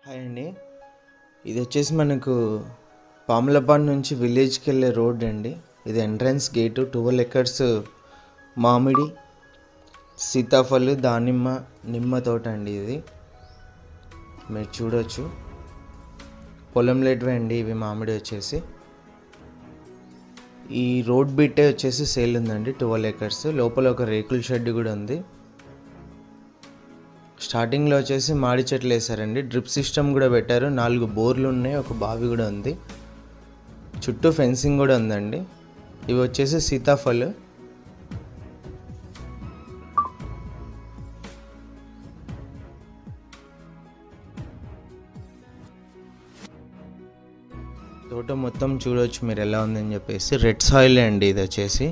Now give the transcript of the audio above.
Hi అండి. ఇది వచ్చేసి మనకు పాములపాడు నుంచి విలేజ్కి వెళ్ళే రోడ్ అండి. ఇది ఎంట్రన్స్ గేటు. 12 ఎకర్స్ మామిడి, సీతాఫలం, దానిమ్మ, నిమ్మ తోట అండి. ఇది మీరు చూడొచ్చు. పొలం లేటివే అండి ఇవి. మామిడి వచ్చేసి ఈ రోడ్ బిట్టే వచ్చేసి సేల్ ఉందండి. 12 ఎకర్స్ లోపల ఒక రేకుల షెడ్ కూడా ఉంది. స్టార్టింగ్లో వచ్చేసి మాడి చెట్లు వేసారండి. డ్రిప్ సిస్టమ్ కూడా పెట్టారు. 4 బోర్లు ఉన్నాయి, ఒక బావి కూడా ఉంది. చుట్టూ ఫెన్సింగ్ కూడా ఉందండి. ఇవి వచ్చేసి సీతాఫలం. తోట మొత్తం చూడవచ్చు మీరు ఎలా ఉందని చెప్పేసి. రెడ్ సాయిల్ అండి ఇది వచ్చేసి.